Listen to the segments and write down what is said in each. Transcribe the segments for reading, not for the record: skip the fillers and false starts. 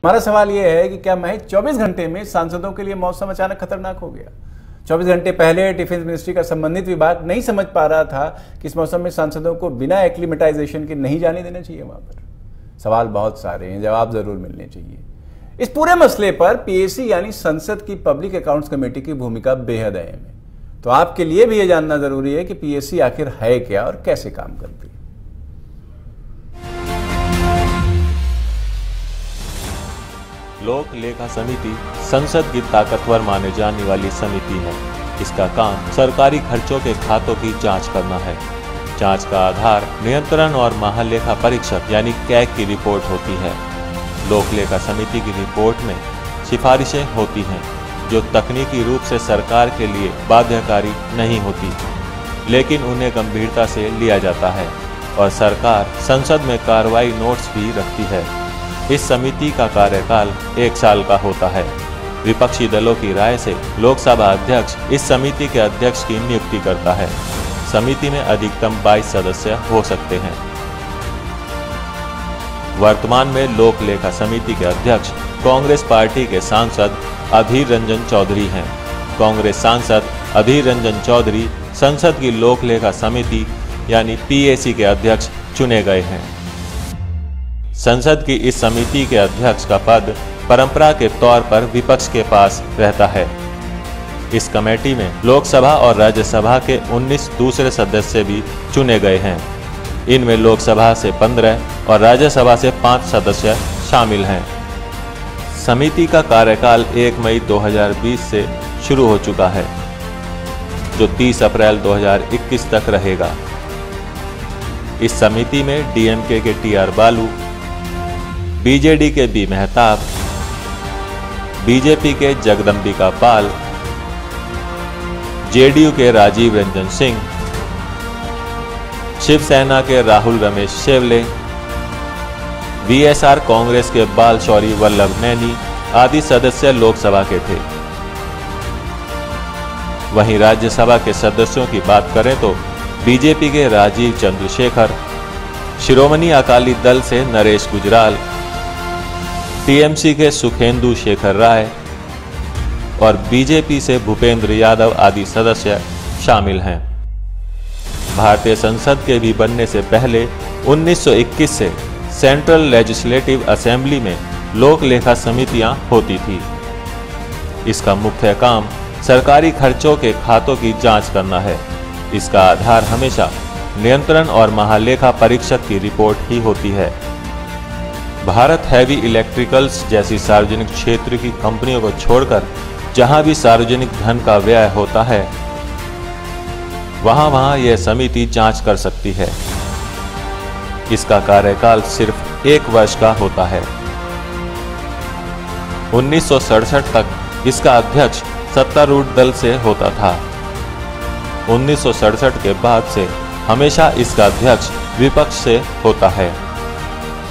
हमारा सवाल यह है कि क्या महज 24 घंटे में सांसदों के लिए मौसम अचानक खतरनाक हो गया? 24 घंटे पहले डिफेंस मिनिस्ट्री का संबंधित विभाग नहीं समझ पा रहा था कि इस मौसम में सांसदों को बिना एक्लिमेटाइजेशन के नहीं जाने देना चाहिए वहां पर। सवाल बहुत सारे हैं, जवाब जरूर मिलने चाहिए। इस पूरे मसले पर पीएसी यानी संसद की पब्लिक अकाउंट्स कमेटी की भूमिका बेहद अहम है। तो आपके लिए भी यह जानना जरूरी है कि पीएसी आखिर है क्या और कैसे काम करती है। लोक लेखा समिति संसद की ताकतवर माने जाने वाली समिति है। इसका काम सरकारी खर्चों के खातों की जांच करना है। जांच का आधार नियंत्रण और महालेखा परीक्षक यानी कैग की रिपोर्ट होती है। लोक लेखा समिति की रिपोर्ट में सिफारिशें होती हैं जो तकनीकी रूप से सरकार के लिए बाध्यकारी नहीं होती, लेकिन उन्हें गंभीरता से लिया जाता है और सरकार संसद में कार्रवाई नोट्स भी रखती है। इस समिति का कार्यकाल 1 साल का होता है। विपक्षी दलों की राय से लोकसभा अध्यक्ष इस समिति के अध्यक्ष की नियुक्ति करता है। समिति में अधिकतम 22 सदस्य हो सकते हैं। वर्तमान में लोक लेखा समिति के अध्यक्ष कांग्रेस पार्टी के सांसद अधीर रंजन चौधरी हैं। कांग्रेस सांसद अधीर रंजन चौधरी संसद की लोक लेखा समिति यानी पीएसी के अध्यक्ष चुने गए हैं। संसद की इस समिति के अध्यक्ष का पद परंपरा के तौर पर विपक्ष के पास रहता है। इस कमेटी में लोकसभा और राज्यसभा के 19 दूसरे सदस्य भी चुने गए हैं। इनमें लोकसभा से 15 और राज्यसभा से 5 सदस्य शामिल हैं। समिति का कार्यकाल 1 मई 2020 से शुरू हो चुका है, जो 30 अप्रैल 2021 तक रहेगा। इस समिति में डीएमके के टीआर बालू, बीजेडी के बी मेहताब, बीजेपी के जगदंबिका पाल, जेडीयू के राजीव रंजन सिंह, शिवसेना के राहुल रमेश शेवले, वीएसआर कांग्रेस के बाल शौरी वल्लभ नैनी आदि सदस्य लोकसभा के थे। वहीं राज्यसभा के सदस्यों की बात करें तो बीजेपी के राजीव चंद्रशेखर, शिरोमणि अकाली दल से नरेश गुजराल, टीएमसी के सुखेंदु शेखर राय और बीजेपी से भूपेंद्र यादव आदि सदस्य शामिल हैं। भारतीय संसद के भी बनने से पहले 1921 से सेंट्रल लेजिस्लेटिव असेंबली में लोक लेखा समितियां होती थी। इसका मुख्य काम सरकारी खर्चों के खातों की जांच करना है। इसका आधार हमेशा नियंत्रण और महालेखा परीक्षक की रिपोर्ट ही होती है। भारत हैवी इलेक्ट्रिकल्स जैसी सार्वजनिक क्षेत्र की कंपनियों को छोड़कर जहां भी सार्वजनिक धन का व्यय होता है, वहां यह समिति जांच कर सकती है। इसका कार्यकाल सिर्फ 1 वर्ष का होता है। 1967 तक इसका अध्यक्ष सत्तारूढ़ दल से होता था। 1967 के बाद से हमेशा इसका अध्यक्ष विपक्ष से होता है।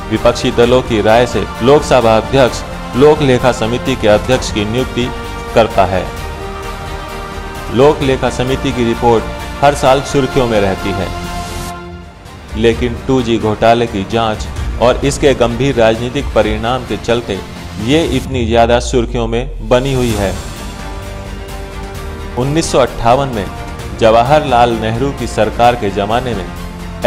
विपक्षी दलों की राय से लोकसभा अध्यक्ष लोक लेखा समिति के अध्यक्ष की नियुक्ति करता है। लोक लेखा समिति की रिपोर्ट हर साल सुर्खियों में रहती है, लेकिन 2G घोटाले की जांच और इसके गंभीर राजनीतिक परिणाम के चलते ये इतनी ज्यादा सुर्खियों में बनी हुई है। 1958 में जवाहरलाल नेहरू की सरकार के जमाने में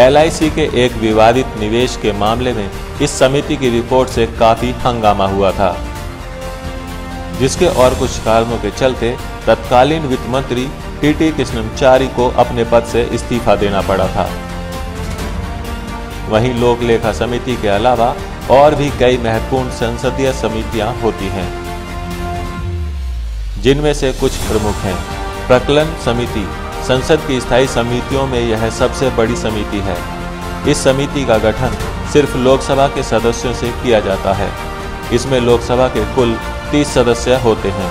LIC के एक विवादित निवेश के मामले में इस समिति की रिपोर्ट से काफी हंगामा हुआ था, जिसके और कुछ कारणों के चलते तत्कालीन वित्त मंत्री टीटी कृष्णमचारी को अपने पद से इस्तीफा देना पड़ा था। वहीं लोक लेखा समिति के अलावा और भी कई महत्वपूर्ण संसदीय समितियां होती हैं, जिनमें से कुछ प्रमुख हैं। प्रकलन समिति संसद की स्थायी समितियों में यह सबसे बड़ी समिति है। इस समिति का गठन सिर्फ लोकसभा के सदस्यों से किया जाता है। इसमें लोकसभा के कुल 30 सदस्य होते हैं।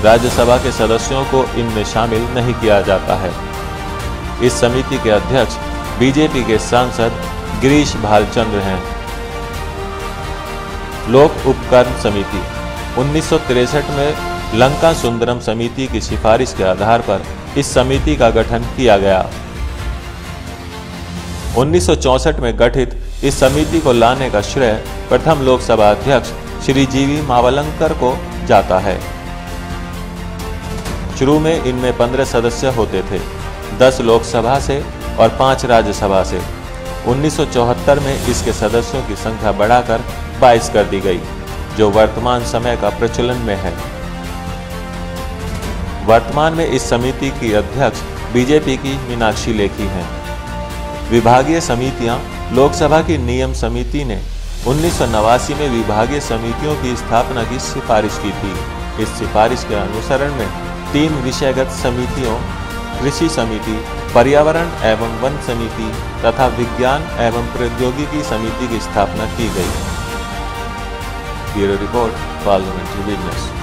राज्यसभा के सदस्यों को इनमें शामिल नहीं किया जाता है। इस समिति के अध्यक्ष बीजेपी के सांसद गिरीश भालचंद्र हैं। लोक उपकरण समिति 1963 में लंका सुंदरम समिति की सिफारिश के आधार पर इस समिति का गठन किया गया। 1964 में गठित इस समिति को लाने का श्रेय प्रथम लोकसभा अध्यक्ष श्री जीवी मावलंकर को जाता है। शुरू में इनमें 15 सदस्य होते थे, 10 लोकसभा से और 5 राज्यसभा से। 1974 में इसके सदस्यों की संख्या बढ़ाकर 22 कर दी गई, जो वर्तमान समय का प्रचलन में है। वर्तमान में इस समिति की अध्यक्ष बीजेपी की मीनाक्षी लेखी हैं। विभागीय समितियां लोकसभा की नियम समिति ने 1989 में विभागीय समितियों की स्थापना की सिफारिश की थी। इस सिफारिश के अनुसरण में 3 विषयगत समितियों, कृषि समिति, पर्यावरण एवं वन समिति तथा विज्ञान एवं प्रौद्योगिकी समिति की स्थापना की गई। Bureau report, parliamentary business.